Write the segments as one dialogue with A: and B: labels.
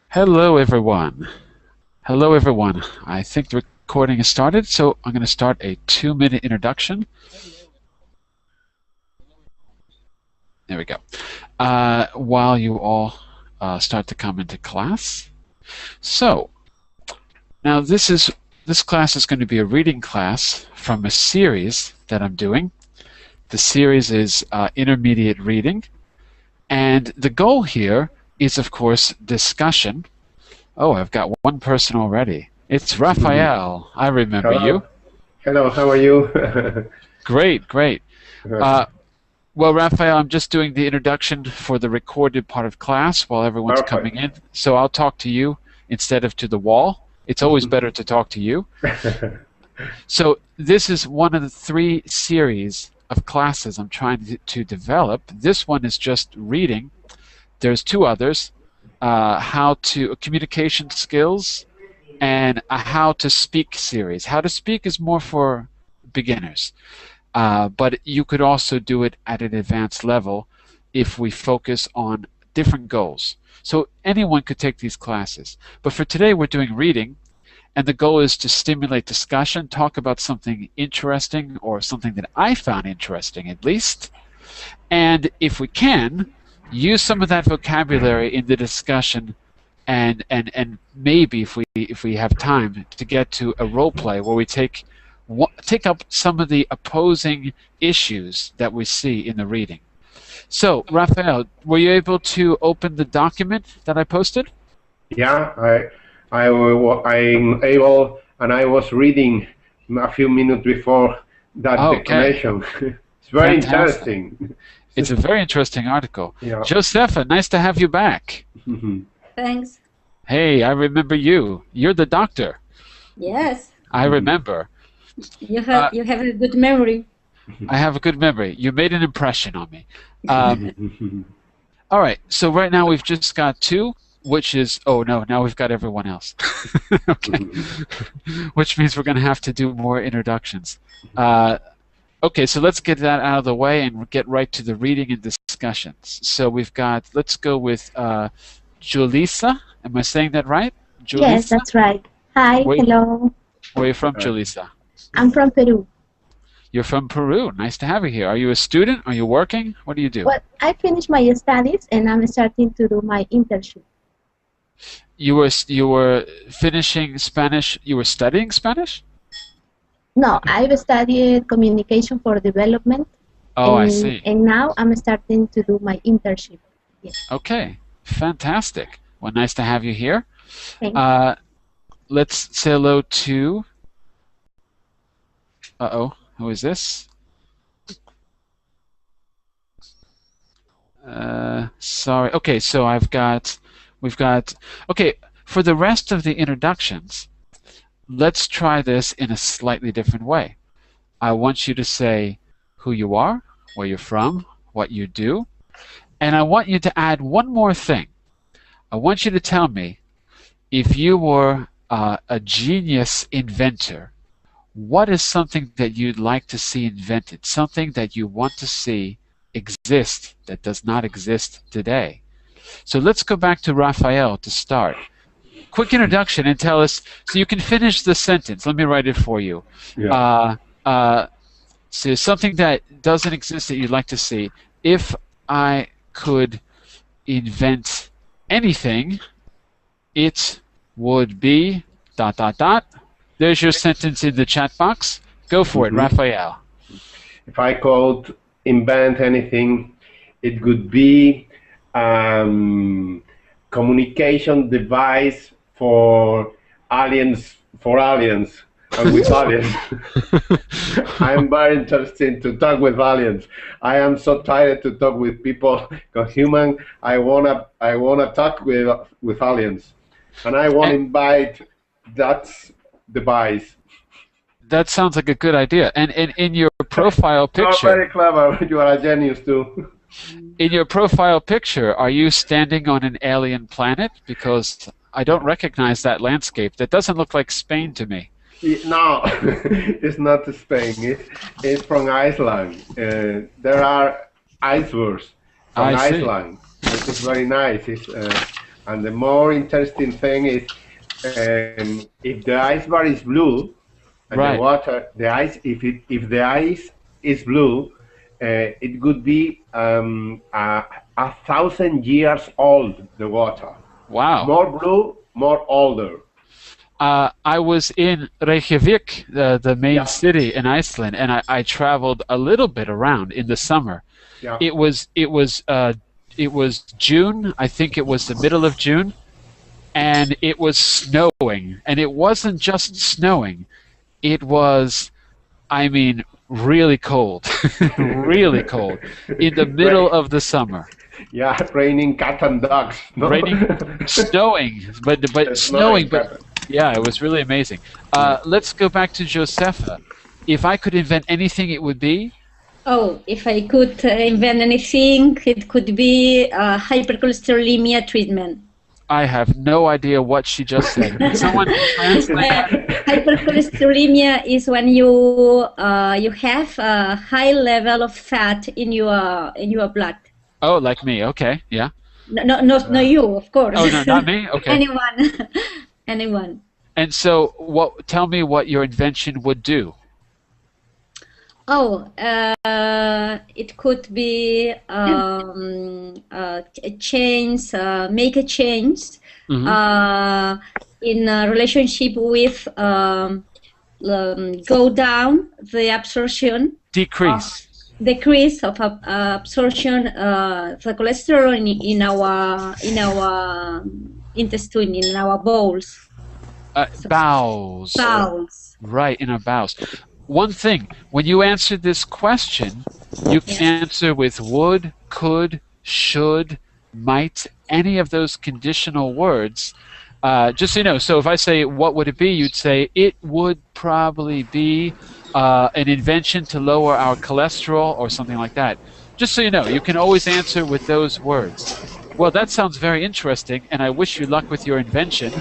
A: Hello, everyone. Hello, everyone. I think the recording has started, so I'm going to start a 2-minute introduction. There we go. While you all start to come into class. So, now this class is going to be a reading class from a series that I'm doing. The series is intermediate reading, and the goal here is, of course, discussion. Oh, I've got one person already. It's Raphael. I remember you.
B: Hello, how are you?
A: Great, great. Well, Raphael, I'm just doing the introduction for the recorded part of class while everyone's coming in. So I'll talk to you instead of to the wall. It's always better to talk to you. So this is one of the 3 series of classes I'm trying to develop. This one is just reading. There's 2 others, communication skills and a how to speak series. How to speak is more for beginners, but you could also do it at an advanced level if we focus on different goals. So anyone could take these classes. But for today we're doing reading, and the goal is to stimulate discussion, talk about something interesting or something that I found interesting at least, and if we can, use some of that vocabulary in the discussion, and maybe if we have time to get to a role play where we take up some of the opposing issues that we see in the reading. So, Raphael, were you able to open the document that I posted?
B: Yeah, I'm able, and I was reading a few minutes before that explanation. It's very interesting.
A: It's a very interesting article.
B: Yeah.
A: Josefa, nice to have you back.
C: Thanks.
A: Hey, I remember you. You're the doctor.
C: Yes.
A: I remember.
C: You have a good memory.
A: I have a good memory. You made an impression on me. All right, so right now we've just got 2, which is, oh no, now we've got everyone else. Okay. Which means we're going to have to do more introductions. Okay, so let's get that out of the way and get right to the reading and discussions. So we've got, let's go with Julissa. Am I saying that right? Julissa?
D: Yes, that's right. Hi, hello.
A: Where are you from, Julissa?
D: I'm from Peru.
A: You're from Peru. Nice to have you here. Are you a student? Are you working? What do you do?
D: Well, I finished my studies and I'm starting to do my internship.
A: You were finishing Spanish. You were studying Spanish?
D: No, I've studied communication for development.
A: Oh, I see.
D: And now I'm starting to do my internship. Yes.
A: Okay, fantastic. Well, nice to have you here.
D: Thanks.
A: Let's say hello to... Uh-oh, who is this? Sorry. Okay, so we've got... Okay, for the rest of the introductions, let's try this in a slightly different way. I want you to say who you are, where you're from, what you do, and I want you to add one more thing. I want you to tell me, if you were a genius inventor, what is something that you'd like to see invented, something that you want to see exist that does not exist today? So let's go back to Raphael to start. Quick introduction and tell us, so you can finish the sentence. Let me write it for you.
B: Yeah.
A: So something that doesn't exist that you'd like to see. If I could invent anything, it would be ... There's your sentence in the chat box. Go for it, Raphael.
B: If I could invent anything, it would be communication device for aliens, and with aliens. I'm very interested to talk with aliens. I am so tired to talk with people. Because human, I wanna talk with aliens, and I want to invite that device.
A: That sounds like a good idea. And in your profile picture...
B: You're very clever. You are a genius too.
A: In your profile picture, are you standing on an alien planet? Because I don't recognize that landscape. That doesn't look like Spain to me.
B: No, it's not Spain. It's from Iceland. There are icebergs from
A: I see.
B: Iceland. This is very nice. And the more interesting thing is if the iceberg is blue and the
A: Right.
B: water, the ice, if the ice is blue, it could be 1,000 years old. The water,
A: Wow.
B: more blue, more older.
A: I was in Reykjavik, the main
B: Yeah.
A: city in Iceland, and I traveled a little bit around in the summer.
B: Yeah.
A: It was June. I think it was the middle of June, and it was snowing. And it wasn't just snowing; it was, I mean, really cold, really cold, in the middle of the summer.
B: Yeah, raining cats and dogs. No?
A: Raining, snowing, but snowing, but yeah, it was really amazing. Let's go back to Josefa. If I could invent anything, it would be.
C: Oh, if I could invent anything, it could be hypercholesterolemia treatment.
A: I have no idea what she just said. Can someone translate that?
C: Hypercholesterolemia is when you have a high level of fat in your blood.
A: Oh, like me. Okay, yeah.
C: No, not you, of course.
A: Oh no, not me. Okay.
C: Anyone.
A: And so, tell me what your invention would do.
C: Oh, it could be a change, make a change in a relationship with go down the absorption.
A: Decrease.
C: Decrease of absorption, the cholesterol in our intestine, in our bowels.
A: Bowels.
C: Bowels.
A: Right, in our bowels. One thing, when you answer this question, you can answer with would, could, should, might, any of those conditional words. Just so you know, so if I say, what would it be? You'd say, it would probably be an invention to lower our cholesterol or something like that. Just so you know, you can always answer with those words. Well, that sounds very interesting, and I wish you luck with your invention.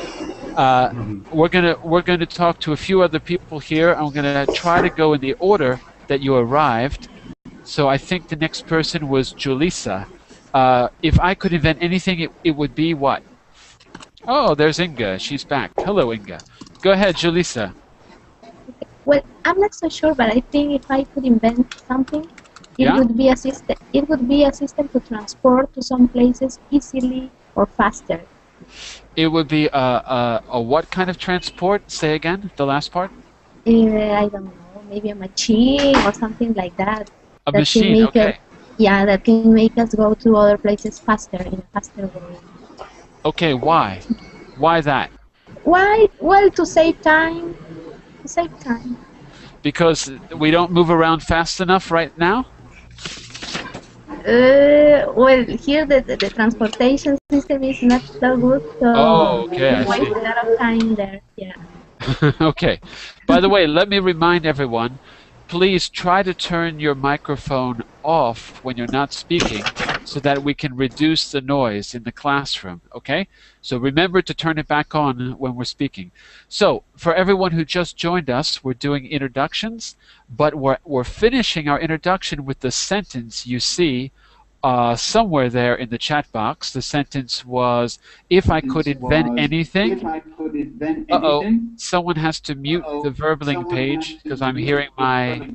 A: We're gonna talk to a few other people here. I'm gonna try to go in the order that you arrived. So I think the next person was Julissa. If I could invent anything, it would be what? Oh, there's Inga. She's back. Hello, Inga. Go ahead, Julissa.
D: Well, I'm not so sure, but I think if I could invent something, it would be a system. It would be a system to transport to some places easily or faster.
A: It would be a what kind of transport? Say again, the last part.
D: I don't know, maybe a machine or something like that.
A: A machine, okay.
D: That can make us go to other places faster, in a faster way.
A: Okay, why? Why that?
D: Why? Well, to save time. To save time.
A: Because we don't move around fast enough right now?
D: Well, here the transportation system is not so good, so
A: okay, I
D: waste
A: see.
D: a lot of time there. Yeah.
A: Okay. By the way, let me remind everyone, please try to turn your microphone off when you're not speaking so that we can reduce the noise in the classroom, okay? So remember to turn it back on when we're speaking. So for everyone who just joined us, we're doing introductions, but we're finishing our introduction with the sentence you see somewhere there in the chat box. The sentence was, if I could invent anything. Uh-oh, someone has to mute the Verbling page because I'm hearing my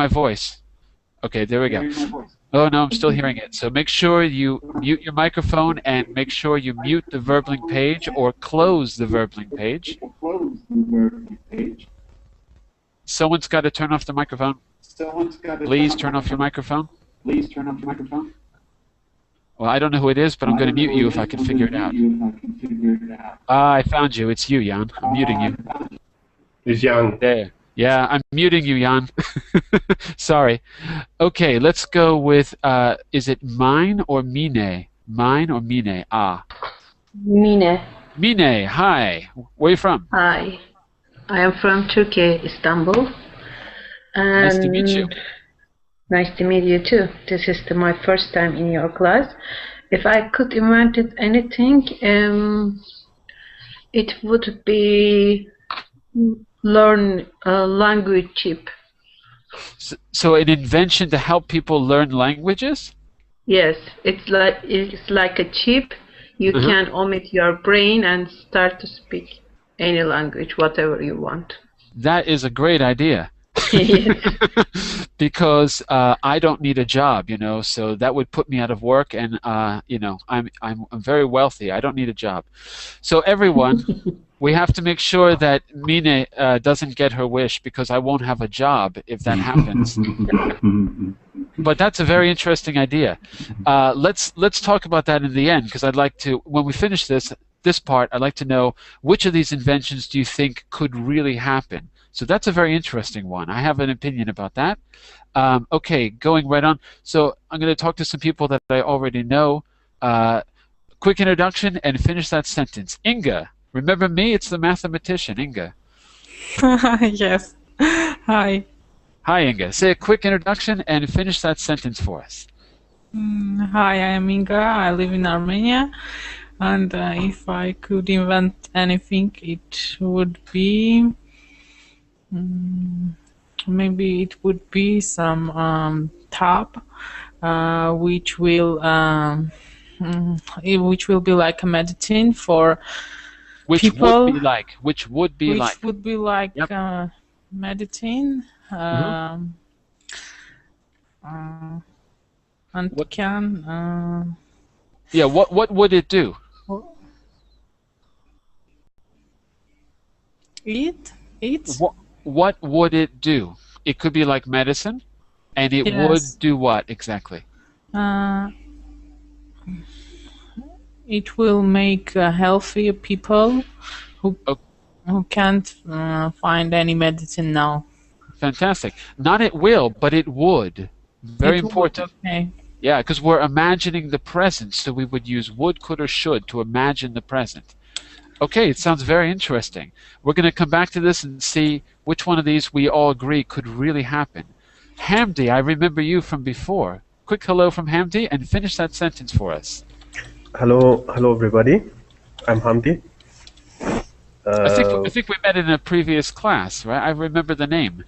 A: voice. Okay, there we go. Oh no, I'm still hearing it. So make sure you mute your microphone and make sure you mute the Verbling page or close the Verbling page. Someone's got to turn off the microphone. Please turn off your microphone. Well, I don't know who it is, but I'm going to mute you if I can figure it out. I found you. It's you, Jan. I'm muting you.
B: It's Jan.
A: There. Yeah, I'm muting you, Jan. Sorry. Okay, let's go with, is it mine or mine? Mine or mine?
E: Mine.
A: Mine, hi. Where are you from?
E: Hi. I am from Turkey, Istanbul. And
A: Nice to meet you.
E: Nice to meet you too. This is my first time in your class. If I could invent anything, it would be learn a language chip.
A: So an invention to help people learn languages?
E: Yes, it's like a chip. You can omit your brain and start to speak any language, whatever you want.
A: That is a great idea.
E: Yes.
A: Because I don't need a job, so that would put me out of work, and I'm very wealthy. I don't need a job. So everyone, we have to make sure that Mine doesn't get her wish, because I won't have a job if that happens. But that's a very interesting idea. Let's talk about that in the end, because I'd like to, when we finish this part, I'd like to know which of these inventions do you think could really happen. So that's a very interesting one. I have an opinion about that. Okay, going right on. So I'm going to talk to some people that I already know. Quick introduction and finish that sentence. Inga, remember me? It's the mathematician, Inga.
F: Yes. Hi.
A: Hi, Inga. Say a quick introduction and finish that sentence for us.
F: Hi, I am Inga. I live in Armenia. And if I could invent anything, it would be... maybe it would be some tap, which will be like a medicine for people.
A: Which would be like
F: yep. Medicine. And
A: what
F: can.
A: Yeah. What would it do?
F: It.
A: What would it do? It could be like medicine, and it would do what exactly?
F: It will make healthier people who can't find any medicine now.
A: Fantastic. Not it will, but it would. Very important.
F: Okay.
A: Yeah, because we're imagining the present, so we would use would, could, or should to imagine the present. Okay, it sounds very interesting. We're going to come back to this and see which one of these we all agree could really happen. Hamdi, I remember you from before. Quick hello from Hamdi and finish that sentence for us.
B: Hello everybody. I'm Hamdi.
A: I think we met in a previous class, right? I remember the name.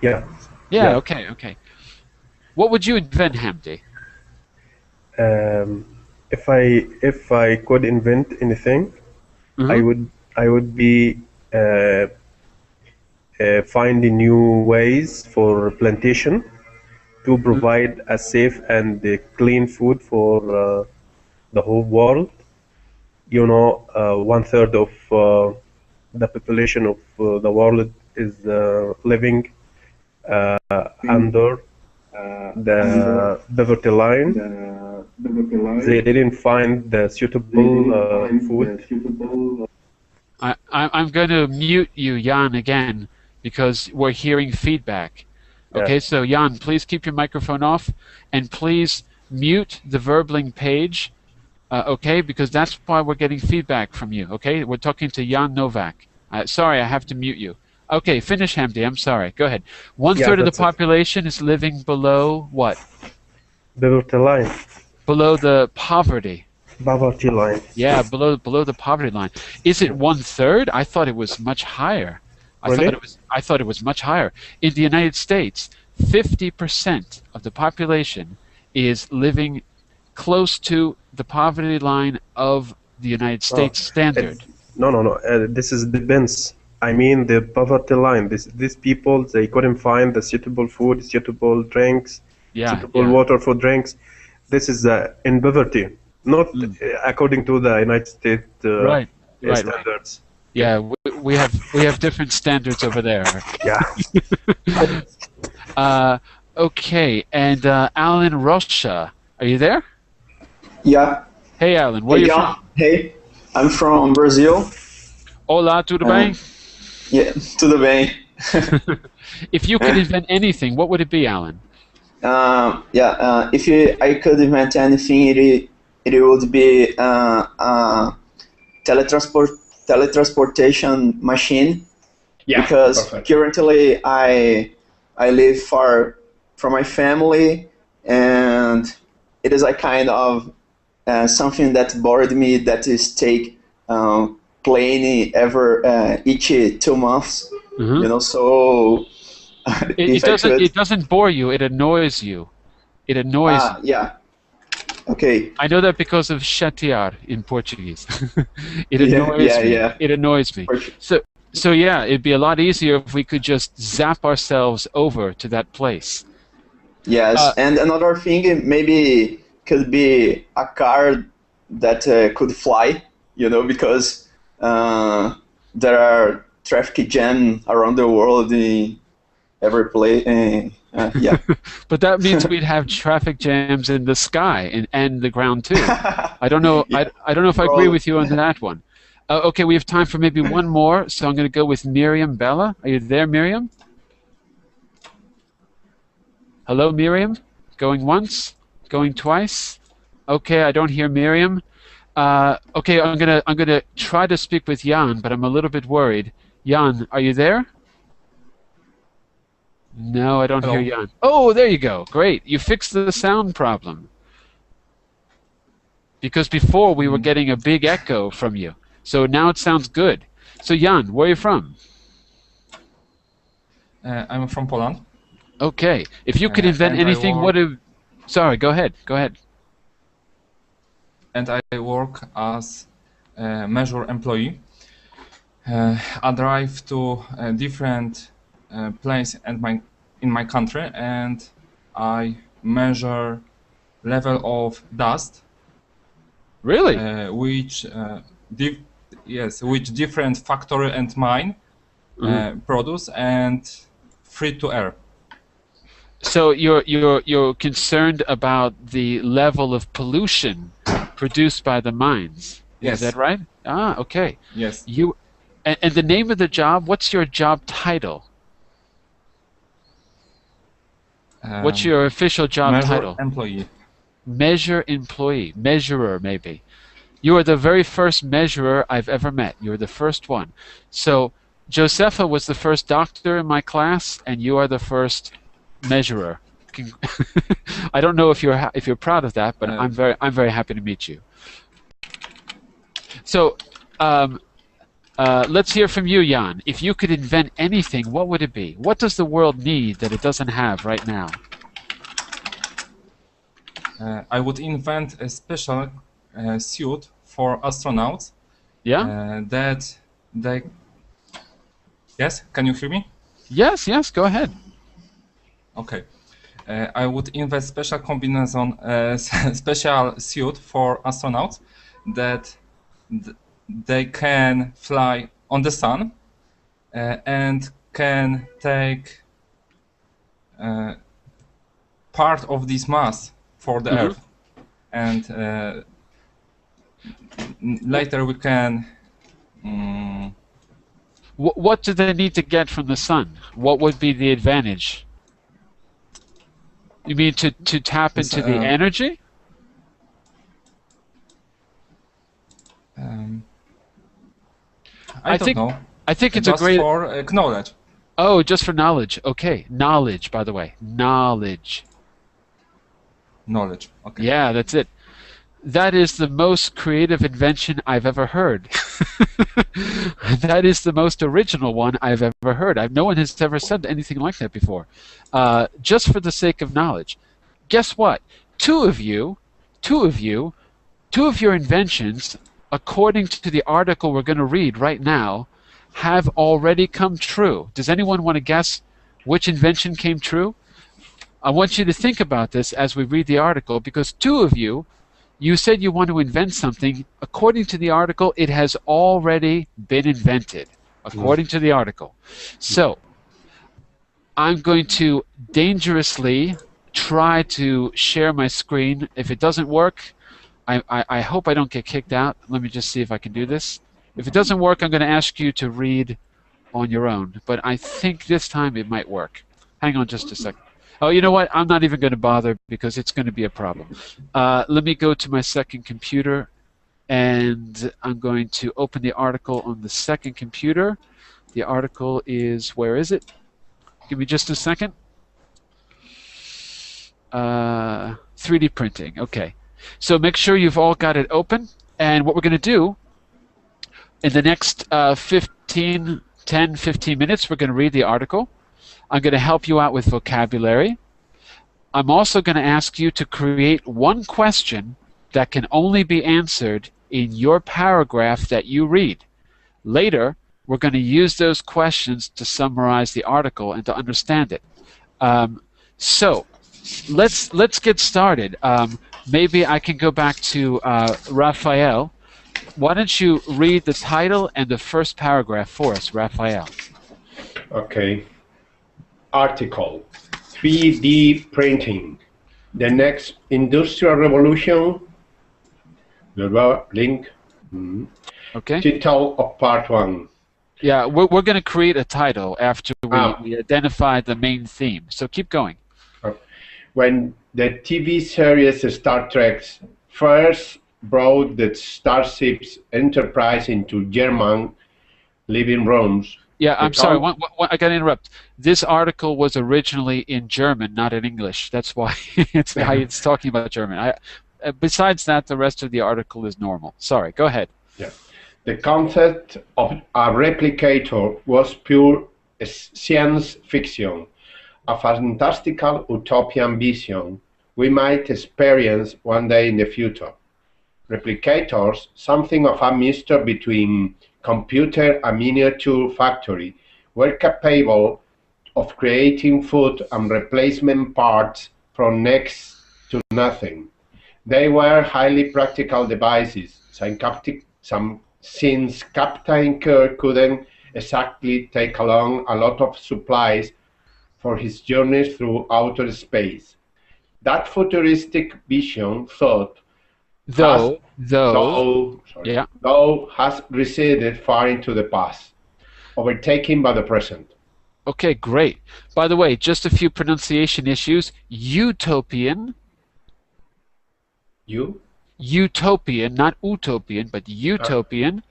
B: Yeah.
A: Yeah. Okay. What would you invent, Hamdi?
B: If I could invent anything, I would be finding new ways for plantation to provide a safe and clean food for the whole world. 1/3 of the population of the world is living under the poverty line. They didn't find the suitable food.
A: I'm going to mute you, Jan, again, because we're hearing feedback. Okay, so Jan, please keep your microphone off, and please mute the Verbling page, okay, because that's why we're getting feedback from you, okay? We're talking to Jan Novak. Sorry, I have to mute you. Okay, finish, Hamdi. I'm sorry. Go ahead. 1/3 of the population is living below what?
B: Poverty line.
A: Below the poverty.
B: Poverty line.
A: Yeah, below the poverty line. Is it 1/3? I thought it was much higher.
B: Really?
A: I thought it was much higher. In the United States, 50% of the population is living close to the poverty line of the United States standard.
B: No. This is depends. I mean the poverty line. These people, they couldn't find the suitable food, suitable drinks, suitable water for drinks. This is in poverty, not according to the United States standards.
A: Right. Yeah, we have different standards over there.
B: Yeah.
A: Okay, and Alan Rocha, are you there?
G: Yeah.
A: Hey, Alan, where are you from?
G: Hey, I'm from Brazil.
A: Olá, tudo bem?
G: Yeah, tudo bem.
A: If you could invent anything, what would it be, Alan?
G: If I could invent anything, it would be teletransportation machine. Yeah, because currently I live far from my family, and it is a kind of something that bored me, that is take plane each 2 months.
A: Mm-hmm.
G: You know, so
A: it doesn't bore you. It annoys you. It annoys you.
G: Yeah. Okay.
A: I know that because of chatear in Portuguese. It annoys me.
G: Yeah.
A: It annoys me. So yeah, it'd be a lot easier if we could just zap ourselves over to that place.
G: Yes, and another thing maybe could be a car that could fly, you know, because there are traffic jam around the world in every place. Yeah.
A: But that means we'd have traffic jams in the sky and the ground too. I don't know. Yeah. I don't know if I agree with you on that one. Okay, we have time for maybe one more, so I'm going to go with Miriam Bella. Are you there, Miriam? Hello, Miriam? Going once? Going twice? Okay, I don't hear Miriam. Okay, I'm gonna try to speak with Jan, but I'm a little bit worried. Jan, are you there? No, I don't hear Jan. Oh, there you go. Great. You fixed the sound problem. Because before we were getting a big echo from you. So now it sounds good. So Jan, where are you from?
H: I'm from Poland.
A: Okay. If you could invent anything, what do... Sorry, go ahead. Go ahead.
H: And I work as a measure employee. I drive to a different place in my country, and I measure level of dust.
A: Really?
H: Which different factory and mine produce and free to air.
A: So you're concerned about the level of pollution produced by the mines.
H: Yes.
A: Is that right? Ah, okay.
H: Yes.
A: And the name of the job, what's your job title? What's your official job title?
H: Employee.
A: Measure employee. Measurer, maybe. You are the very first measurer I've ever met. You're the first one. So Josefa was the first doctor in my class, and you are the first measurer. I don't know if you're proud of that, but I'm very happy to meet you. So let's hear from you, Jan. If you could invent anything, what would it be? What does the world need that it doesn't have right now?
H: I would invent a special suit for astronauts.
A: Yeah.
H: That they. Yes, can you hear me?
A: Yes, go ahead.
H: Okay. I would invent special combination, special suit for astronauts that they can fly on the sun and can take part of this mass for the Earth, and later we can.
A: What do they need to get from the sun? What would be the advantage? You mean to tap into the energy?
H: I don't know.
A: I think it's
H: just
A: a great...
H: for knowledge.
A: Oh, just for knowledge. Okay, knowledge, by the way. Knowledge.
H: Knowledge, okay.
A: Yeah, that's it. That is the most creative invention I've ever heard. That is the most original one I've ever heard. No one has ever said anything like that before. Just for the sake of knowledge. Guess what? Two of your inventions, according to the article we're going to read right now, have already come true. Does anyone want to guess which invention came true? I want you to think about this as we read the article, because two of you said you want to invent something. According to the article, it has already been invented, according to the article. So, I'm going to dangerously try to share my screen. If it doesn't work, I hope I don't get kicked out. Let me just see if I can do this. If it doesn't work, I'm going to ask you to read on your own. But I think this time it might work. Hang on just a second. Oh, you know what? I'm not even going to bother because it's going to be a problem. Let me go to my second computer, and I'm going to open the article on the second computer. The article is, where is it? Give me just a second. 3D printing. Okay. So make sure you've all got it open. And what we're going to do, In the next 10, 15 minutes, we're going to read the article. I'm going to help you out with vocabulary. I'm also going to ask you to create one question that can only be answered in your paragraph that you read. Later, we're going to use those questions to summarize the article and to understand it. So let's get started. Maybe I can go back to Raphael. Why don't you read the title and the first paragraph for us, Raphael?
B: Okay. Article: 3D printing, the next industrial revolution. The link.
A: Okay.
B: Title of part 1.
A: Yeah, we're going to create a title after we identify the main theme. So keep going.
B: When the TV series Star Trek first brought the Starship's Enterprise into German living rooms.
A: Yeah, I'm sorry. I got to interrupt. This article was originally in German, not in English. That's why it's talking about German. Besides that, the rest of the article is normal. Sorry, go ahead.
B: Yeah. The concept of a replicator was pure science fiction, a fantastical utopian vision we might experience one day in the future. Replicators, something of a mixture between computer and miniature factory, were capable of creating food and replacement parts from next to nothing. They were highly practical devices, since Captain Kirk couldn't exactly take along a lot of supplies for his journeys through outer space. That futuristic vision thought, though has receded far into the past, overtaken by the present.
A: Okay, great. By the way, just a few pronunciation issues. Utopian. Utopian, not utopian, but utopian.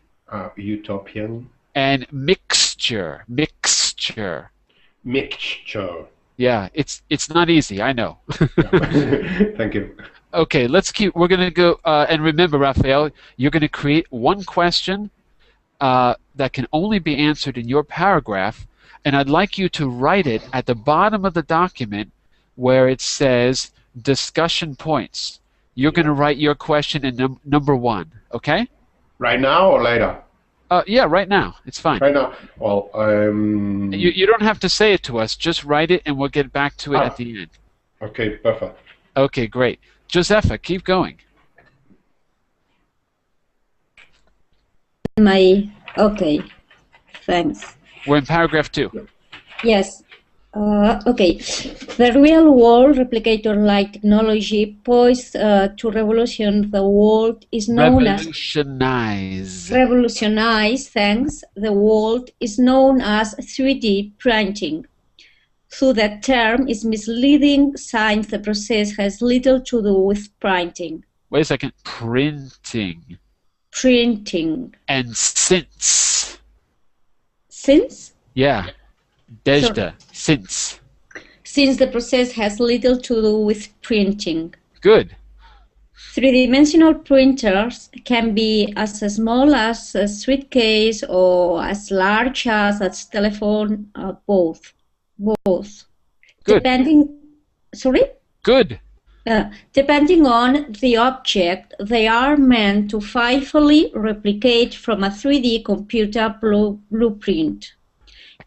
B: Utopian.
A: And mixture. Yeah, it's not easy, I know.
B: Thank you.
A: Okay, we're going to go, and remember, Raphael, you're going to create one question that can only be answered in your paragraph, and I'd like you to write it at the bottom of the document where it says discussion points. You're going to write your question in number 1, okay?
B: Right now or later?
A: Yeah, right now. It's fine.
B: Right now. Well,
A: You don't have to say it to us. Just write it, and we'll get back to it at the end.
B: Okay, perfect.
A: Okay, great. Josefa, keep going.
C: Okay, thanks.
A: We're in paragraph 2.
C: Yes. Okay. The real-world replicator-like technology poised to revolutionize the world is known as the world is known as 3D printing. Though that term is misleading since the process has little to do with printing.
A: Wait a second. Printing.
C: And
A: since.
C: Since?
A: Yeah. Dejda. Since.
C: Since the process has little to do with printing.
A: Good.
C: 3-dimensional printers can be as small as a suitcase or as large as a telephone, both.
A: Good. Good.
C: Depending on the object, they are meant to faithfully replicate from a 3D computer blueprint.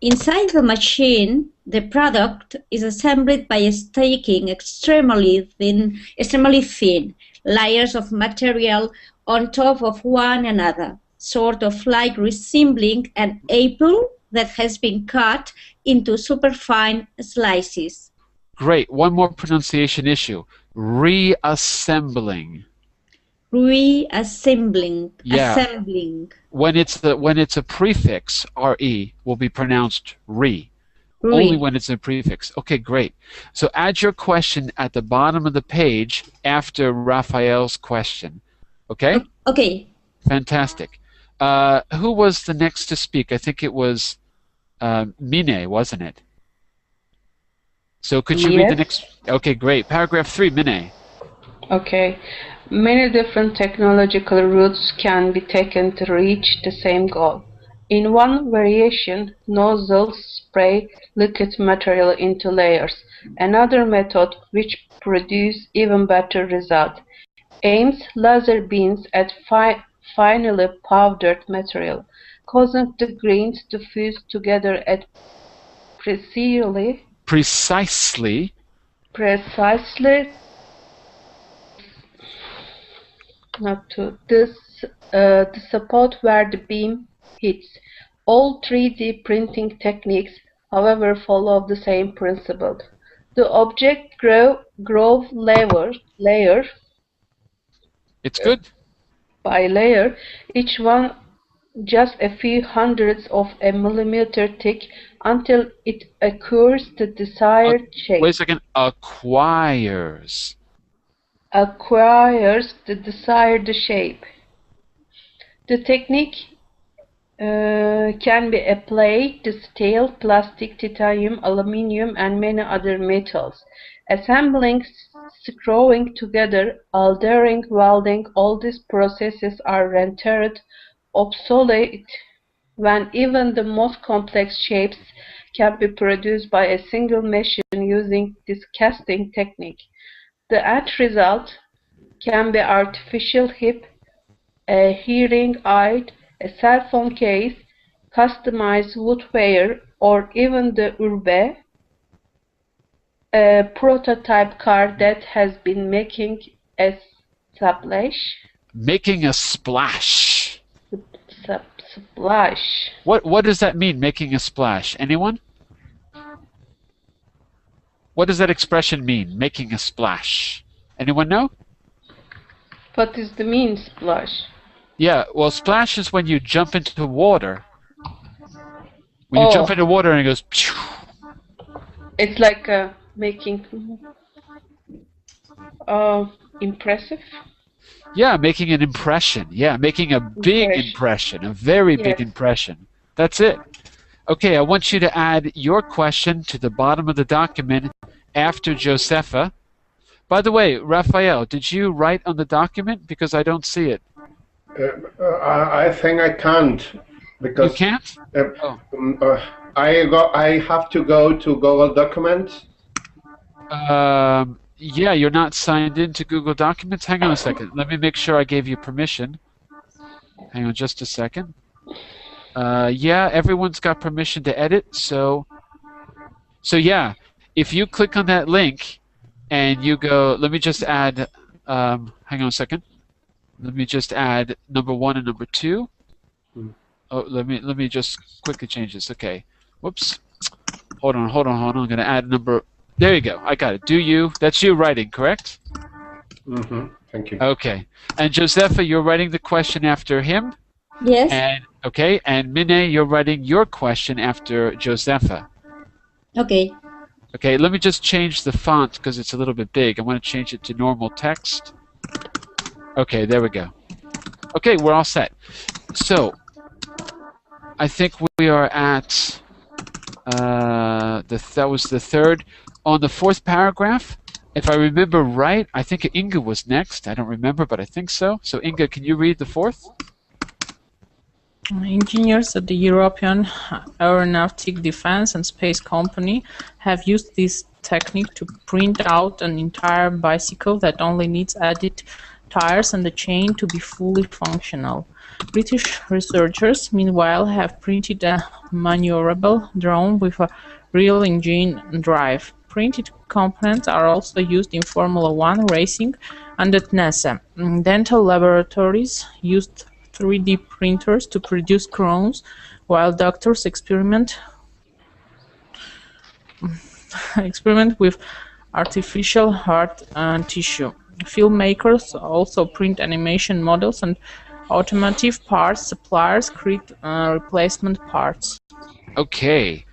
C: Inside the machine, the product is assembled by stacking extremely thin layers of material on top of one another, sort of like reassembling an apple that has been cut into superfine slices.
A: Great. One more pronunciation issue. Reassembling.
C: Reassembling.
A: Yeah.
C: Assembling.
A: When it's a prefix, re will be pronounced re. Only when it's a prefix. Okay, great. So add your question at the bottom of the page after Raphael's question. Okay?
C: Okay.
A: Fantastic. Who was the next to speak? I think it was Mine, wasn't it? So could you read the next? Okay, great. Paragraph 3, Mine.
E: Okay. Many different technological routes can be taken to reach the same goal. In one variation, nozzles spray liquid material into layers. Another method, which produces even better results, aims laser beams at finely powdered material, causing the grains to fuse together at
A: Precisely.
E: Not to the spot where the beam hits. All 3D printing techniques, however, follow the same principle. The object grows layer
A: It's good.
E: by layer, each one just a few hundredths of a millimeter thick, until it acquires the desired shape.
A: Wait a second. Acquires
E: The desired shape. The technique can be applied to steel, plastic, titanium, aluminium, and many other metals. Assembling, screwing together, altering, welding, all these processes are rendered obsolete when even the most complex shapes can be produced by a single machine using this casting technique. The end result can be artificial hip, a hearing aid, a cell phone case, customized woodware, or even the Urbe, a prototype car that has been making a splash.
A: making a splash.
E: Splash.
A: What does that mean, making a splash? Anyone? What does that expression mean, making a splash? Anyone know?
E: What is the mean splash?
A: Yeah, well, splash is when you jump into water. When you jump into water and it goes. Phew.
E: It's like making impressive.
A: Yeah, making an impression. Yeah, making a big impression, a very big impression. That's it. Okay, I want you to add your question to the bottom of the document after Josefa. By the way, Raphael, did you write on the document? Because I don't see it.
B: I think I can't. Because
A: you can't?
B: I have to go to Google Documents.
A: Yeah, you're not signed into Google Documents. Hang on a second. Let me make sure I gave you permission. Hang on just a second. Yeah, everyone's got permission to edit. So yeah, if you click on that link and you go, let me just add, hang on a second. Let me just add number 1 and number 2. Oh, let me just quickly change this. Okay. Whoops. Hold on. I'm going to add number. There you go. I got it. Do you? That's you writing, correct?
B: Mm-hmm. Thank you.
A: Okay. And Josefa, you're writing the question after him?
C: Yes.
A: And okay. And Mine, you're writing your question after Josefa.
C: Okay.
A: Okay. Let me just change the font because it's a little bit big. I want to change it to normal text. Okay. There we go. Okay. We're all set. So I think we are at that was the third. On the fourth paragraph, if I remember right, I think Inga was next. I don't remember, but I think so. So Inga, can you read the fourth?
F: Engineers at the European Aeronautic Defence and Space Company have used this technique to print out an entire bicycle that only needs added tires and a chain to be fully functional. British researchers, meanwhile, have printed a maneuverable drone with a real engine and drive. Printed components are also used in Formula One racing and at NASA. Dental laboratories used 3D printers to produce crowns, while doctors experiment with artificial heart and tissue. Filmmakers also print animation models, and automotive parts suppliers create replacement parts.
A: Okay.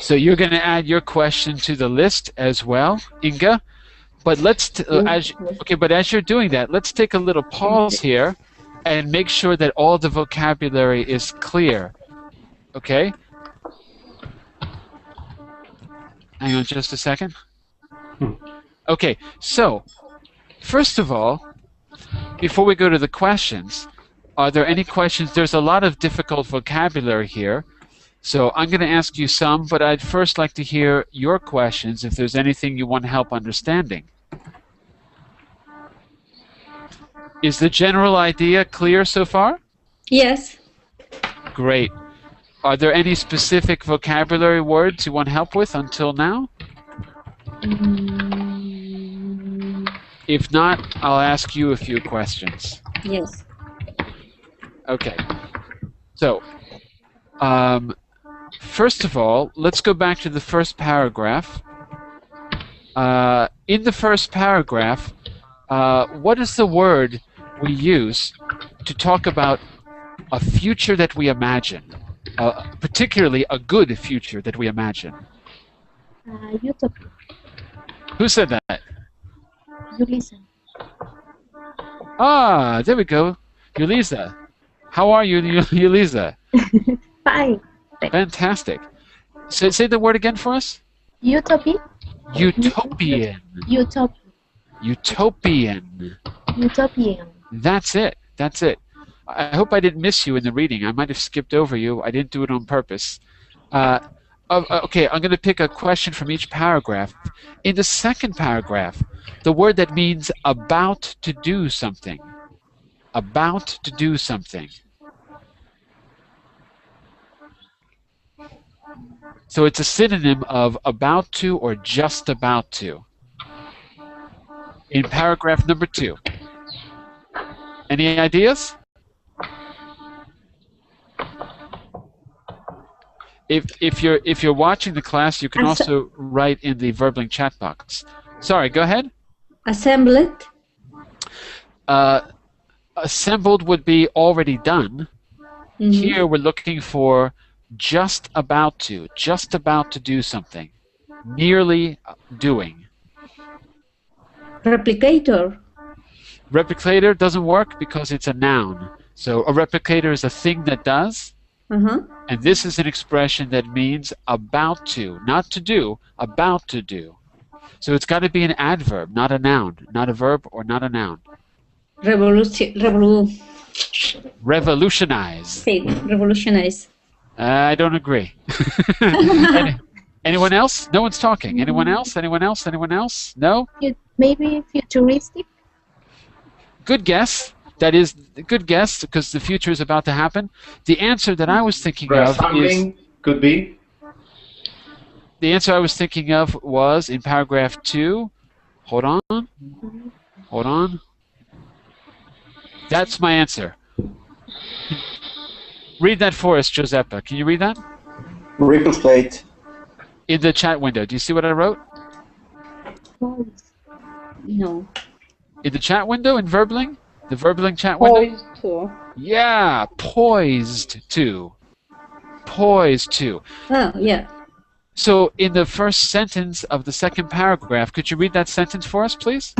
A: So you're going to add your question to the list as well, Inga. But as you're doing that, let's take a little pause here and make sure that all the vocabulary is clear. Okay? Hang on just a second. Okay, so first of all, before we go to the questions, are there any questions? There's a lot of difficult vocabulary here, so I'm going to ask you some, but I'd first like to hear your questions if there's anything you want help understanding. Is the general idea clear so far?
C: Yes.
A: Great. Are there any specific vocabulary words you want help with until now? If not, I'll ask you a few questions.
C: Yes.
A: Okay. So, first of all, let's go back to the first paragraph. In the first paragraph, what is the word we use to talk about a future that we imagine, particularly a good future that we imagine?
D: Utopia.
A: Who said that?
D: Julissa.
A: Ah, there we go. Julissa. How are you, Julissa?
D: Fine.
A: Fantastic. Say the word again for us.
D: Utopia.
A: Utopian.
D: Utopia.
A: Utopian.
D: Utopian.
A: That's it. That's it. I hope I didn't miss you in the reading. I might have skipped over you. I didn't do it on purpose. Okay, I'm going to pick a question from each paragraph. In the second paragraph, the word that means about to do something. About to do something. So it's a synonym of about to or just about to. In paragraph number 2. Any ideas? If you're watching the class, you can also write in the Verbling chat box. Sorry, go ahead.
C: Assembled.
A: Assembled would be already done.
C: Mm-hmm.
A: Here we're looking for just about to do something. Nearly doing.
C: Replicator.
A: Replicator doesn't work because it's a noun. So a replicator is a thing that does. And this is an expression that means about to, not to do, about to do. So it's got to be an adverb, not a noun, not a verb or not a noun. Revolutionize.
C: Revolutionize.
A: I don't agree. Anyone else? No one's talking. Anyone else? Anyone else? Anyone else? No?
D: Maybe futuristic?
A: Good guess. That is a good guess because the future is about to happen. The answer that I was thinking of is...
B: Could be.
A: The answer I was thinking of was in paragraph 2. Hold on. Hold on. That's my answer. Read that for us, Giuseppe. Can you read that?
G: Replicate.
A: In the chat window. Do you see what I wrote?
C: No.
A: In the chat window in Verbling? The Verbling chat window?
E: Poised to.
A: Yeah, poised to. Poised to.
C: Oh, yeah.
A: So in the first sentence of the second paragraph, could you read that sentence for us, please?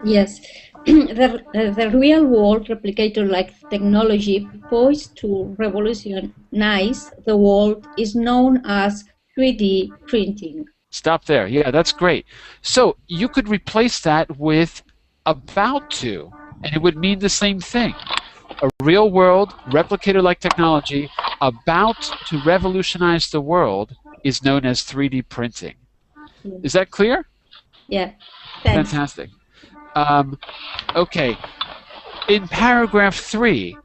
C: Yes. The real-world replicator-like technology poised to revolutionize the world is known as 3D printing.
A: Stop there. Yeah, that's great. So you could replace that with about to, and it would mean the same thing. A real-world replicator-like technology about to revolutionize the world is known as 3D printing. Is that clear?
C: Yeah. Thanks.
A: Fantastic. Okay. In paragraph 3,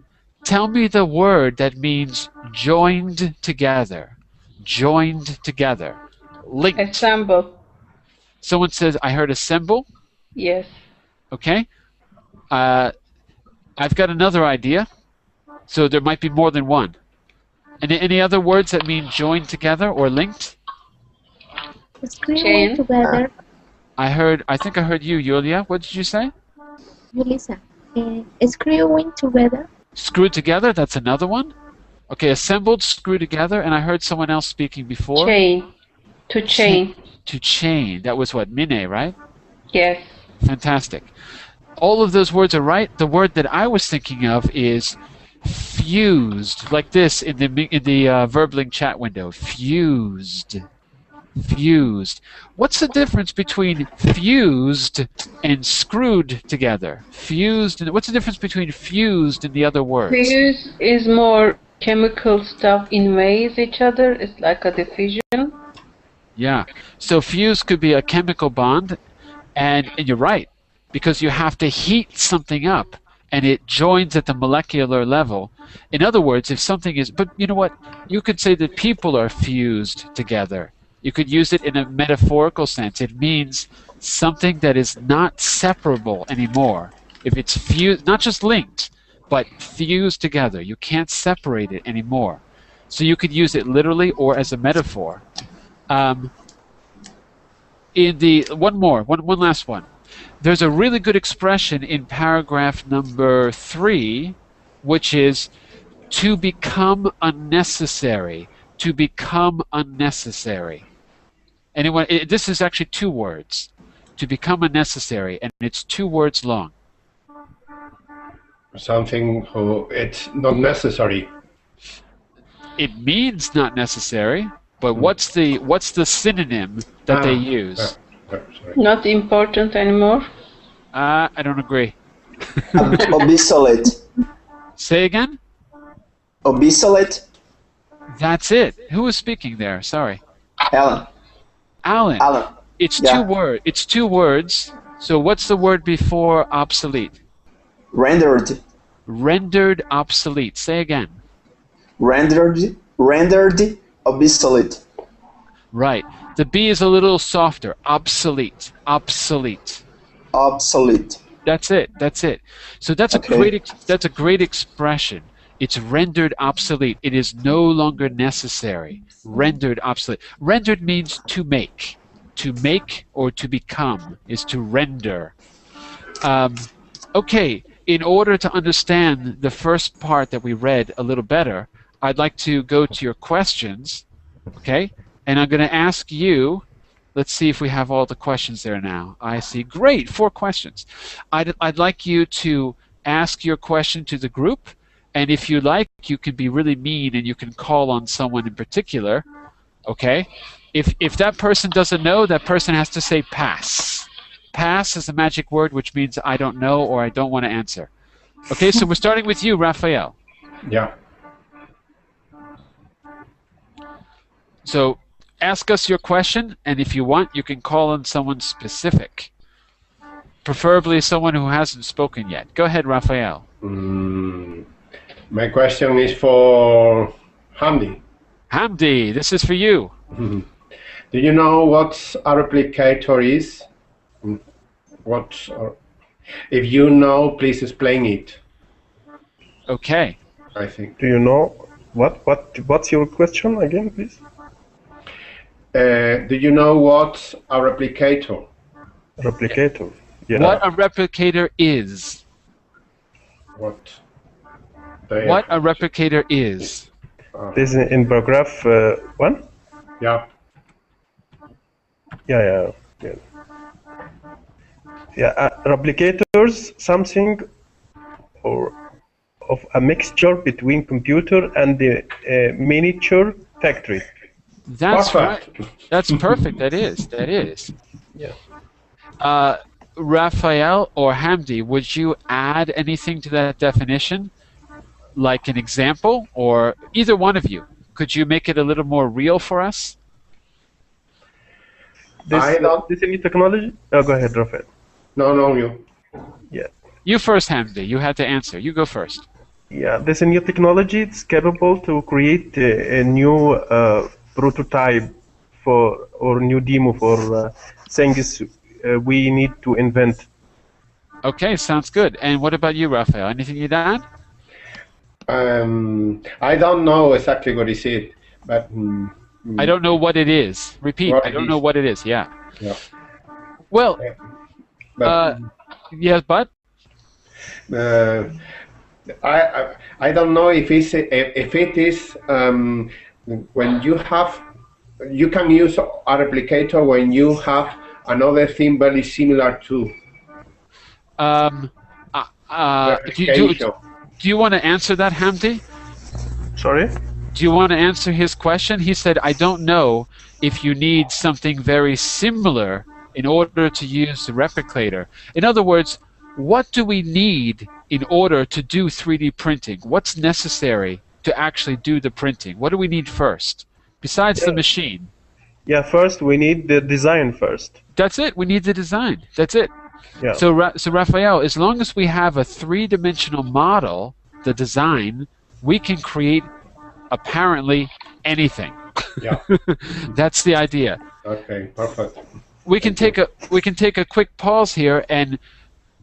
A: tell me the word that means joined together. Joined together. Linked.
E: Assemble.
A: Someone says, I heard assemble.
E: Yes.
A: Okay. I've got another idea. So there might be more than one. Any other words that mean joined together or linked?
D: Screwing together.
A: I think I heard you, Julia. What did you say?
D: Julissa. Screwing together.
A: Screwed together, that's another one. Okay, assembled, screwed together, and I heard someone else speaking before.
E: Chain. To chain.
A: To chain. That was what, mine, right?
E: Yes.
A: Fantastic. All of those words are right. The word that I was thinking of is fused, like this in the Verbling chat window. Fused. Fused. What's the difference between fused and screwed together? Fused. What's the difference between fused and the other words?
E: Fuse is more chemical stuff invades each other. It's like a diffusion.
A: Yeah. So fuse could be a chemical bond, and you're right, because you have to heat something up, and it joins at the molecular level. In other words, if something is, but you know what? You could say that people are fused together. You could use it in a metaphorical sense. It means something that is not separable anymore. If it's fused, not just linked, but fused together. You can't separate it anymore. So you could use it literally or as a metaphor. In the one last one. There's a really good expression in paragraph number 3, which is to become unnecessary. To become unnecessary. Anyone? This is actually 2 words. To become unnecessary, and it's 2 words long.
B: Something it's not necessary.
A: It means not necessary, but what's the synonym that they use?
E: Not important anymore.
A: I don't agree.
G: Obsolete.
A: Say again?
G: Obsolete.
A: That's it. Who was speaking there? Sorry.
G: Alan.
A: Alan. It's 2 words. It's 2 words. So what's the word before obsolete?
G: Rendered.
A: Rendered obsolete. Say again.
G: Rendered obsolete.
A: Right. The B is a little softer. Obsolete. Obsolete.
G: Obsolete.
A: That's it. That's it. So that's a great expression. It's rendered obsolete. It is no longer necessary. Rendered obsolete. Rendered means to make. To make or to become is to render. Okay. In order to understand the first part that we read a little better, I'd like to go to your questions, okay? And I'm going to ask you, let's see if we have all the questions there now. I see. Great, 4 questions. I'd like you to ask your question to the group, and if you like, you can be really mean and you can call on someone in particular, okay? If that person doesn't know, that person has to say pass. Pass is a magic word which means I don't know or I don't want to answer. Okay, so we're starting with you, Raphael.
B: Yeah.
A: So ask us your question, and if you want, you can call on someone specific. Preferably someone who hasn't spoken yet. Go ahead, Raphael.
B: My question is for Hamdi.
A: Hamdi, this is for you.
B: Do you know what a replicator is? If you know, please explain it.
A: Okay.
B: I think.
I: Do you know what's your question again, please?
B: Do you know what a replicator?
I: Replicator. Yeah.
A: What a replicator is.
B: What
A: a replicator is.
I: This is in paragraph 1?
B: Yeah.
I: Yeah. Replicators, something or of a mixture between computer and the miniature factory.
A: That's
B: perfect.
A: Right. That's perfect. That is.
I: Yeah.
A: Raphael or Hamdi, would you add anything to that definition? Like an example, or either one of you? Could you make it a little more real for us?
I: This new technology? Oh, go ahead, Raphael.
B: No, you.
I: Yeah.
A: You first, Hamdi. You had to answer. You go first.
I: Yeah, this new technology is capable to create a new prototype or new demo for things we need to invent.
A: Okay, sounds good. And what about you, Raphael? Anything you'd add?
B: I don't know exactly what is it, but
A: I don't know what it is. Repeat. I don't know what it is. Yeah. Well, yes, but
B: I don't know if it is when you can use a replicator when you have another thing very similar to.
A: Do you want to answer that, Hamdi?
I: Sorry?
A: Do you want to answer his question? He said, I don't know if you need something very similar in order to use the replicator. In other words, what do we need in order to do 3D printing? What's necessary to actually do the printing? What do we need first, besides the machine?
I: Yeah, first we need the design first.
A: That's it. We need the design. That's it.
I: Yeah.
A: So Raphael, as long as we have a three-dimensional model, the design, we can create apparently anything.
B: Yeah.
A: That's the idea.
B: Okay, perfect.
A: We can take a quick pause here, and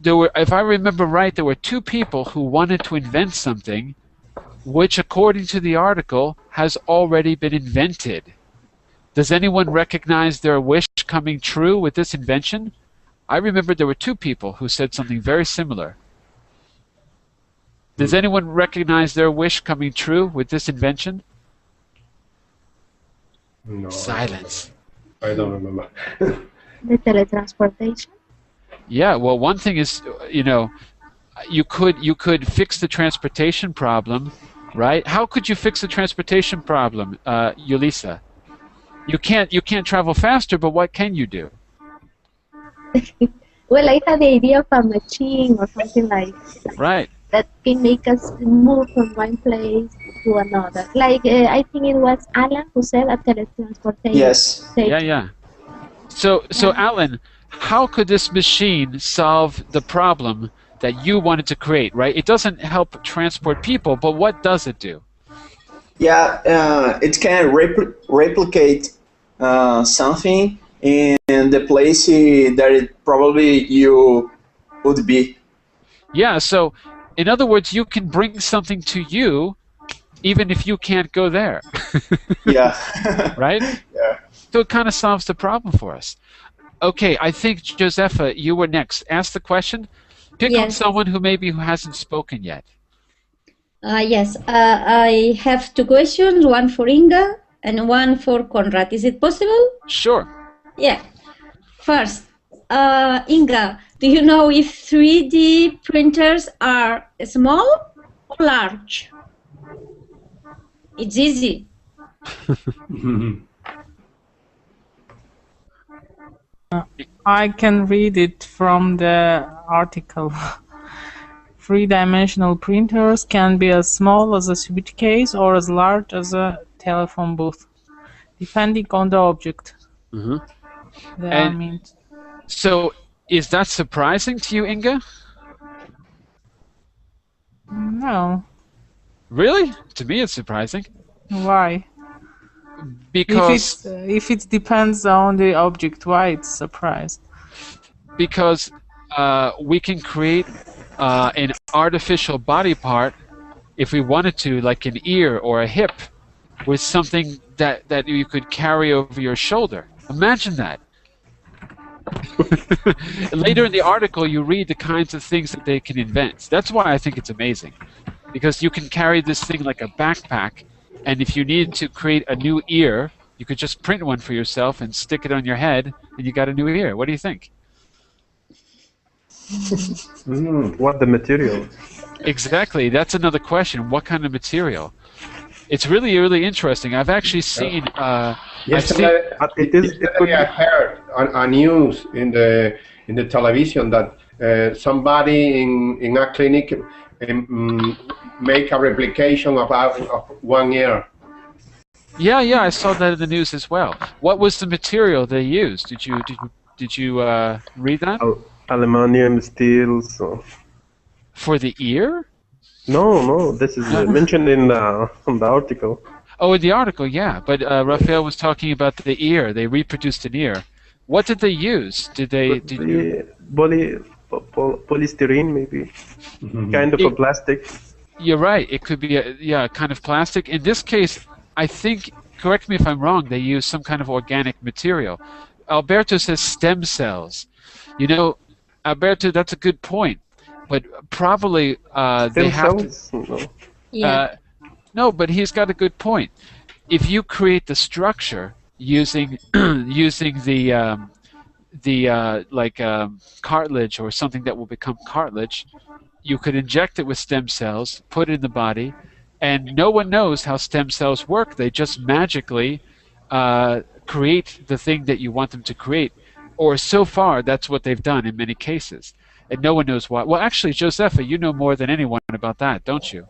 A: there were, if I remember right, there were two people who wanted to invent something, which, according to the article, has already been invented. Does anyone recognize their wish coming true with this invention? I remember there were two people who said something very similar. Does anyone recognize their wish coming true with this invention?
B: No.
A: Silence.
B: I don't remember.
D: The teletransportation.
A: Yeah, well, one thing is, you know, you could fix the transportation problem, right? How could you fix the transportation problem, Julissa? You can't travel faster, but what can you do?
D: Well, I had the idea of a machine or something like
A: Right.
D: that can make us move from one place to another. Like I think it was Alan who said a teletransportation.
G: Yes.
A: Yeah. So Alan, how could this machine solve the problem that you wanted to create, right? It doesn't help transport people, but what does it do?
G: Yeah, it can replicate something in the place that it probably you would be.
A: Yeah, so in other words, you can bring something to you even if you can't go there.
G: Yeah.
A: Right?
G: Yeah.
A: So it kind of solves the problem for us. Okay, I think, Josefa, you were next. Ask the question. Pick on someone who hasn't spoken yet.
C: Yes, I have two questions, one for Inga and one for Conrad. Is it possible?
A: Sure.
C: Yeah. First, Inga, do you know if 3D printers are small or large? It's easy.
F: I can read it from the article. Three-dimensional printers can be as small as a suitcase or as large as a telephone booth, depending on the object.
A: So, is that surprising to you, Inga?
F: No.
A: Really? To me, it's surprising.
F: Why?
A: Because
F: if it depends on the object, why it's surprised?
A: Because we can create an artificial body part if we wanted to, like an ear or a hip, with something that you could carry over your shoulder. Imagine that. Later in the article, you read the kinds of things that they can invent. That's why I think it's amazing, because you can carry this thing like a backpack, and if you need to create a new ear, you could just print one for yourself and stick it on your head, and you got a new ear. What do you think?
I: What the material?
A: Exactly. That's another question. What kind of material? It's really, really interesting. I've actually seen.
B: Yesterday, I heard on news in the television that somebody in a clinic make a replication of one ear.
A: Yeah, I saw that in the news as well. What was the material they used? Did you read that?
I: Aluminum, steel. So.
A: For the ear?
I: No. This is mentioned in the article.
A: Oh, in the article, yeah. But Raphael was talking about the ear. They reproduced an ear. What did they use?
I: Polystyrene, maybe. Kind of a plastic.
A: You're right. It could be a kind of plastic. In this case, I think, correct me if I'm wrong, they use some kind of organic material. Alberto says stem cells. You know, Alberto, that's a good point. But probably they have to... No, but he's got a good point. If you create the structure using cartilage or something that will become cartilage, you could inject it with stem cells, put it in the body, and no one knows how stem cells work. They just magically create the thing that you want them to create. Or so far, that's what they've done in many cases. And no one knows why. Well, actually, Josepha, you know more than anyone about that, don't you?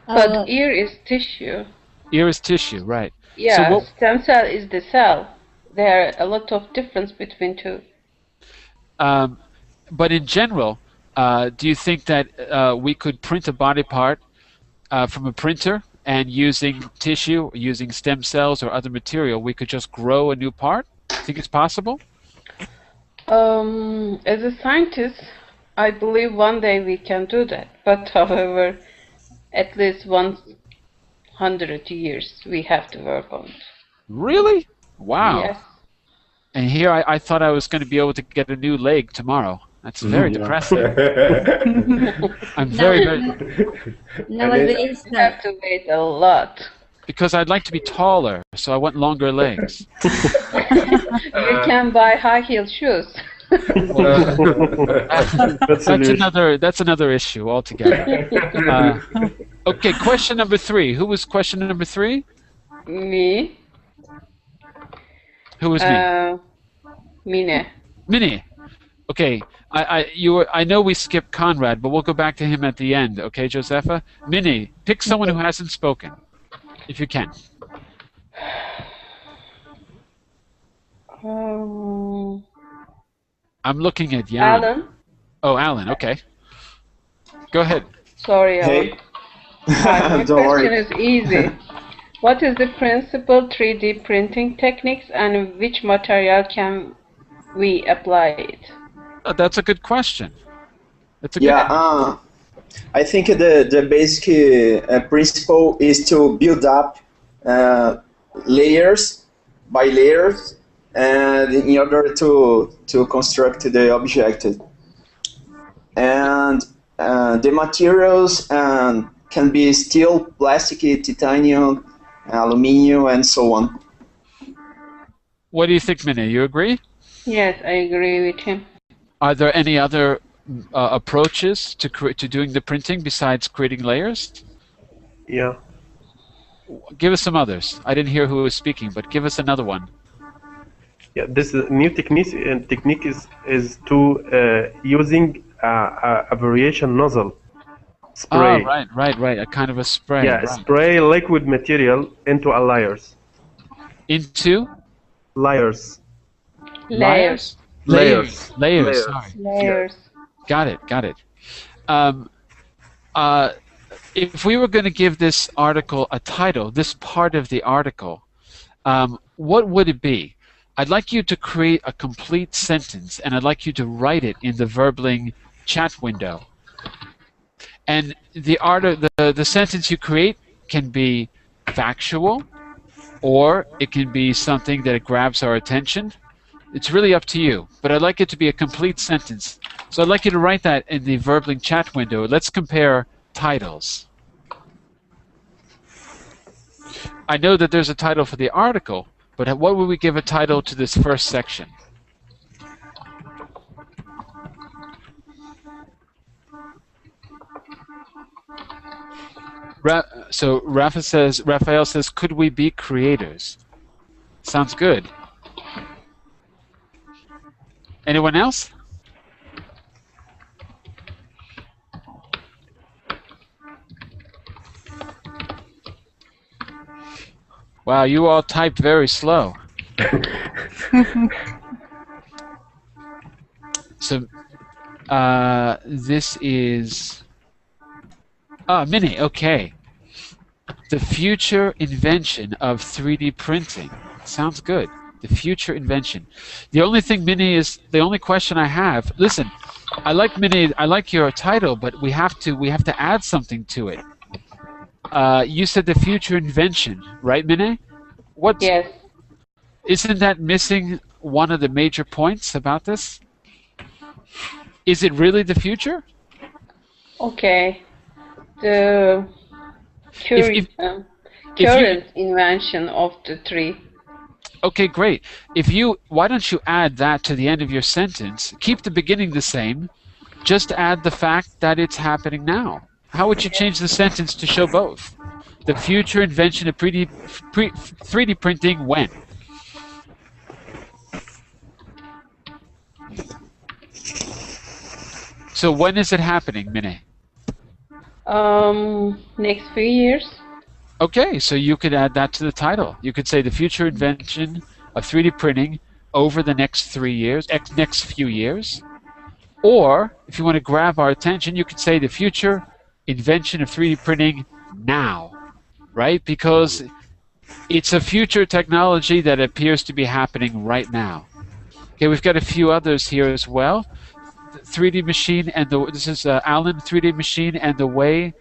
E: But ear is tissue.
A: Ear is tissue, right.
E: Yeah,
A: so
E: stem cell is the cell. There are a lot of difference between two.
A: But in general, do you think that we could print a body part from a printer, and using tissue, using stem cells or other material, we could just grow a new part? Think it's possible?
E: As a scientist, I believe one day we can do that. But however, at least 100 years we have to work on it.
A: Really? Wow.
E: Yes.
A: And here I thought I was going to be able to get a new leg tomorrow. That's very depressing. I'm very.
C: Nowadays,
E: you have to wait a lot.
A: Because I'd like to be taller, so I want longer legs.
E: You can buy high heel shoes.
A: That's another issue altogether. Okay, question number 3. Who was question number 3?
E: Me.
A: Who was me?
E: Mine.
A: Minnie. Okay, I know we skipped Conrad, but we'll go back to him at the end. Okay, Josepha? Minnie, pick someone who hasn't spoken, if you can. I'm looking at Jan.
E: Alan.
A: Oh, Alan. Okay. Go ahead.
E: Sorry, Alan.
G: Hey.
E: My
G: Don't
E: question
G: worry.
E: is easy. What is the principal 3D printing techniques, and which material can we apply it?
A: That's a good question. That's a
G: Yeah, I think the basic principle is to build up layers by layers, and in order to construct the object. And the materials can be steel, plastic, titanium, aluminium, and so on.
A: What do you think, Minnie? You agree?
E: Yes, I agree with him.
A: Are there any other approaches to doing the printing besides creating layers?
I: Yeah.
A: Give us some others. I didn't hear who was speaking, but give us another one.
I: Yeah, this new technique is to using a variation nozzle spray.
A: Oh, right. A kind of a spray.
I: Yeah,
A: right.
I: spray liquid material into a layers.
A: Into?
I: Layers.
E: Layers.
A: Layers.
I: Layers.
A: Sorry.
E: Layers.
A: Got it. If we were going to give this article a title, this part of the article, what would it be? I'd like you to create a complete sentence, and I'd like you to write it in the Verbling chat window. And the sentence you create can be factual, or it can be something that grabs our attention. It's really up to you, but I'd like it to be a complete sentence. So I'd like you to write that in the Verbling chat window. Let's compare titles. I know that there's a title for the article, but what would we give a title to this first section? So Raphael says, could we be creators? Sounds good. Anyone else? Wow, you all typed very slow. So, this is... Minnie, okay. The future invention of 3D printing. Sounds good. The future invention. The only thing, Minnie, is the only question I have. Listen, I like Minnie. I like your title, but we have to add something to it. You said the future invention, right, Minnie? What?
E: Yes.
A: Isn't that missing one of the major points about this? Is it really the future?
E: Okay. The current invention of the tree.
A: Okay, great. Why don't you add that to the end of your sentence? Keep the beginning the same. Just add the fact that it's happening now. How would you change the sentence to show both? The future invention of 3D printing when? So when is it happening, Mine?
E: Next few years.
A: Okay, so you could add that to the title. You could say the future invention of 3D printing over the next 3 years, next few years. Or, if you want to grab our attention, you could say the future invention of 3D printing now, right? Because it's a future technology that appears to be happening right now. Okay, we've got a few others here as well. The 3D machine and this is Alan, 3D machine and the way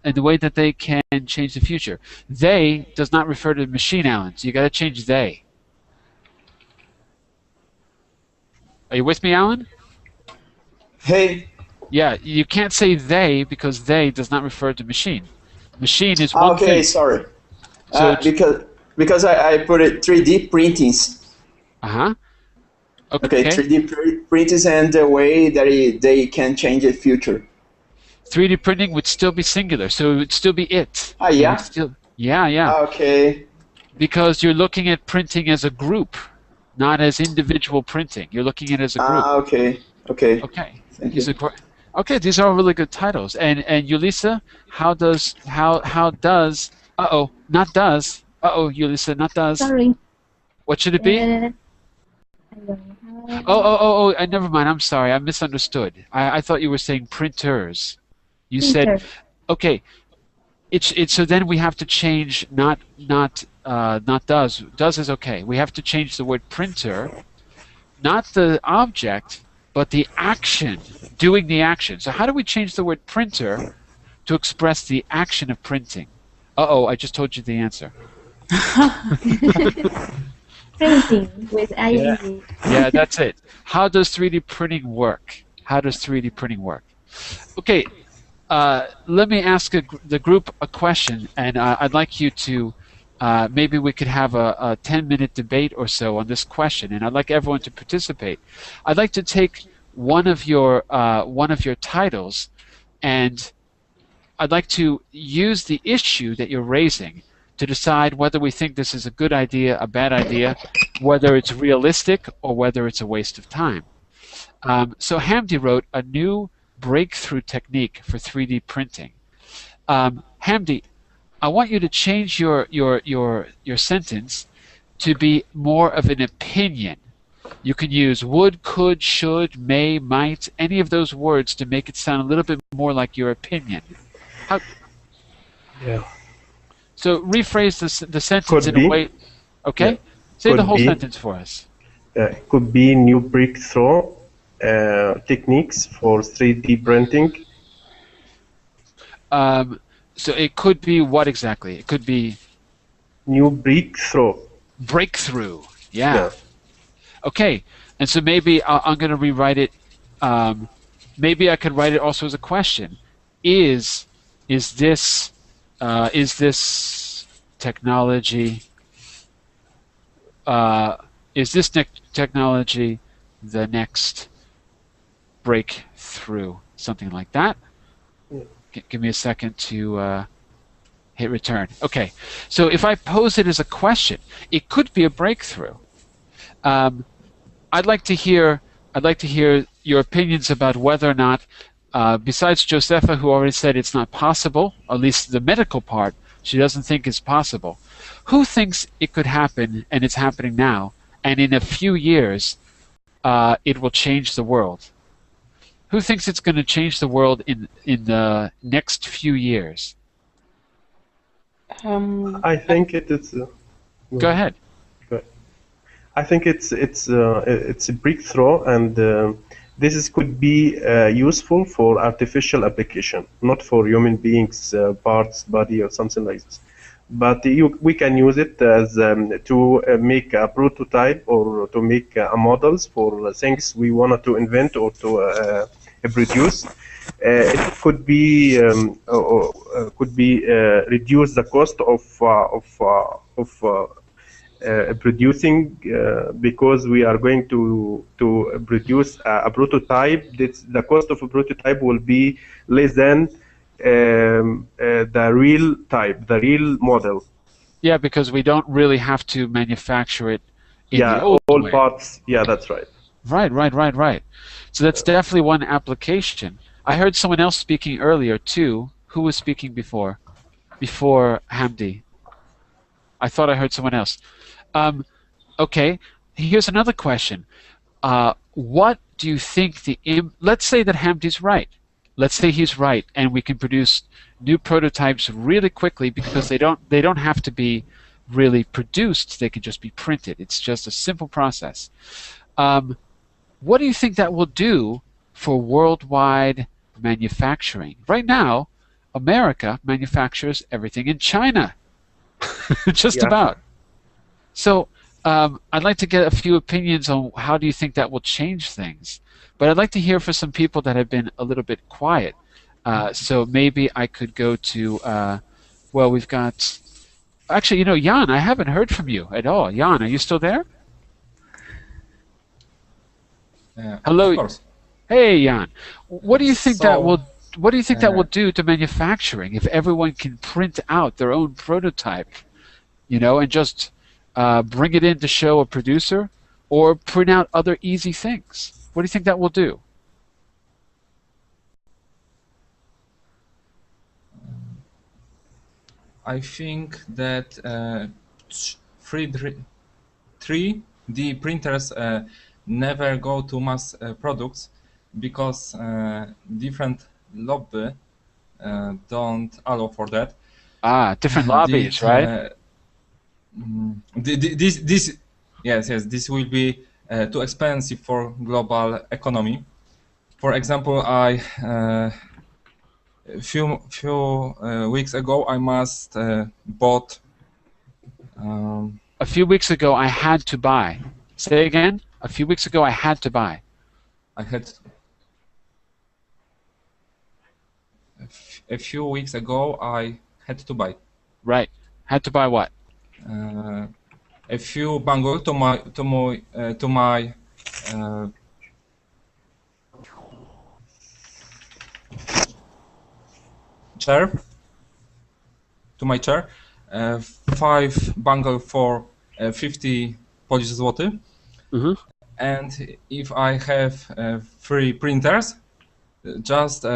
A: that they can change the future. They does not refer to the machine, Alan, so you got to change they. Are you with me, Alan?
G: Hey.
A: Yeah, you can't say they because they does not refer to machine. Machine is one thing.
G: Okay, sorry.
A: So
G: because I put it 3D printings.
A: Uh-huh.
G: Okay, 3D printings and the way that they can change the future.
A: 3D printing would still be singular, so it would still be it.
G: Ah, yeah?
A: Yeah.
G: Okay.
A: Because you're looking at printing as a group, not as individual printing. You're looking at it as a group.
G: Ah, okay. Okay. Thank you.
A: Okay, these are really good titles. And Julissa, Julissa, not does.
D: Sorry.
A: What should it be? Never mind. I'm sorry. I misunderstood. I thought you were saying printers. You said, okay. It's so then we have to change not does. Does is okay. We have to change the word printer, not the object, but the action, doing the action. So how do we change the word printer to express the action of printing? I just told you the answer.
D: Printing with IE.
A: Yeah, that's it. How does 3D printing work? Okay, let me ask the group a question, and I'd like you to, maybe we could have a 10-minute debate or so on this question, and I'd like everyone to participate. I'd like to take one of your titles, and I'd like to use the issue that you're raising to decide whether we think this is a good idea, a bad idea, whether it's realistic or whether it's a waste of time. So Hamdi wrote a new breakthrough technique for 3D printing. Hamdi, I want you to change your sentence to be more of an opinion. You can use would, could, should, may, might, any of those words to make it sound a little bit more like your opinion.
I: Yeah.
A: So rephrase the sentence in a way. Okay?
I: Yeah.
A: Say the whole sentence for us.
I: It could be new breakthrough techniques for 3D printing.
A: So it could be what exactly? It could be
I: new breakthrough.
A: Breakthrough. Yeah. Okay. And so maybe I'm going to rewrite it. Maybe I could write it also as a question. Is this technology? Is this technology the next breakthrough? Something like that. Give me a second to hit return. Okay, so if I pose it as a question, it could be a breakthrough. I'd like to hear your opinions about whether or not, besides Josefa, who already said it's not possible, at least the medical part, she doesn't think it's possible. Who thinks it could happen, and it's happening now, and in a few years, it will change the world? Who thinks it's going to change the world in the next few years?
I: I think it is.
A: Go ahead.
I: I think it's a breakthrough, and this could be useful for artificial application, not for human beings' parts, body, or something like this. But we can use it as to make a prototype or to make models for things we wanted to invent or to produce. It could be reduce the cost of producing, because we are going to produce a prototype. The cost of a prototype will be less than the real model.
A: Yeah, because we don't really have to manufacture it in the
I: all
A: way.
I: parts. Yeah, that's right.
A: Right. So that's definitely one application. I heard someone else speaking earlier too. Who was speaking before Hamdi? I thought I heard someone else. Okay, here's another question. What do you think let's say that Hamdi's right. Let's say he's right, and we can produce new prototypes really quickly because they don't have to be really produced. They can just be printed. It's just a simple process. What do you think that will do for worldwide manufacturing? Right now, America manufactures everything in China, just about. So I'd like to get a few opinions on how do you think that will change things. But I'd like to hear from some people that have been a little bit quiet. So maybe I could go to, well, we've got, actually, you know, Jan, I haven't heard from you at all. Jan, are you still there? Hello.
H: Of course.
A: Hey, Jan. What do you think that will do to manufacturing if everyone can print out their own prototype, you know, and just bring it in to show a producer, or print out other easy things? What do you think that will do?
H: I think that 3D printers never go to mass products because different lobby don't allow for that.
A: Different lobbies, right?
H: This will be too expensive for global economy. For example, a few weeks ago, I must bought.
A: A few weeks ago, I had to buy. Say again. A few weeks ago, I had to buy.
H: A few weeks ago, I had to buy.
A: Right. Had to buy what?
H: A few bangles to my chair. To my chair. 5 bangles for 50 Polish zloty. And if I have 3 printers, just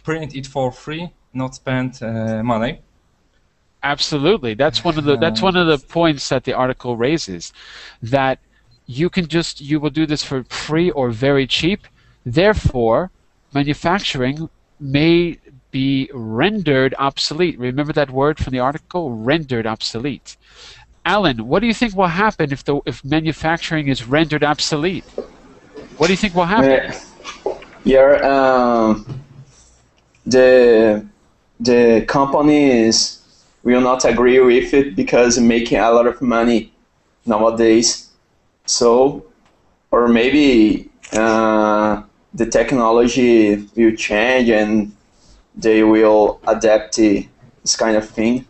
H: print it for free, not spend money.
A: Absolutely, that's one of the points that the article raises, that you will do this for free or very cheap. Therefore, manufacturing may be rendered obsolete. Remember that word from the article, rendered obsolete. Alan, what do you think will happen if manufacturing is rendered obsolete? What do you think will happen?
G: The companies will not agree with it because making a lot of money nowadays. So, or maybe the technology will change and they will adapt to this kind of thing.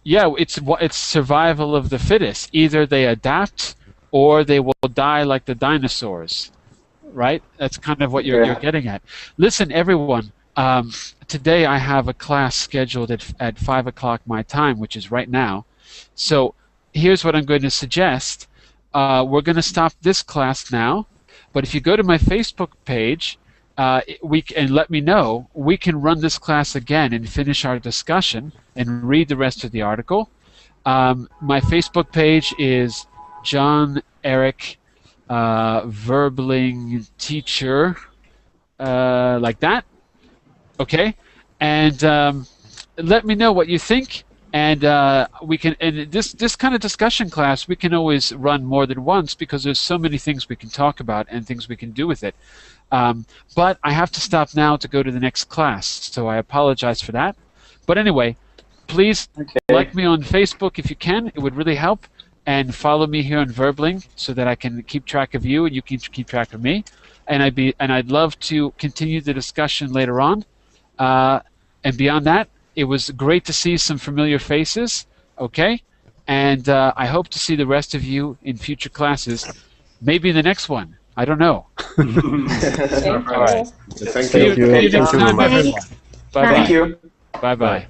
A: Yeah, it's survival of the fittest. Either they adapt or they will die like the dinosaurs, right? That's kind of what you're getting at. Listen, everyone, today I have a class scheduled at 5 o'clock my time, which is right now. So here's what I'm going to suggest. We're going to stop this class now, but if you go to my Facebook page and let me know, we can run this class again and finish our discussion and read the rest of the article. My Facebook page is Jon-Eric Verbling Teacher, like that. Okay, and let me know what you think, and we can. And this kind of discussion class we can always run more than once because there's so many things we can talk about and things we can do with it. But I have to stop now to go to the next class, so I apologize for that. But anyway, please like me on Facebook if you can; it would really help, and follow me here on Verbling so that I can keep track of you and you can keep track of me. And I'd love to continue the discussion later on. And beyond that, it was great to see some familiar faces, okay? And I hope to see the rest of you in future classes, maybe in the next one. I don't know. All right.
B: Thank you.
A: See you next time, everyone. Bye-bye.
G: Thank you.
A: Bye-bye.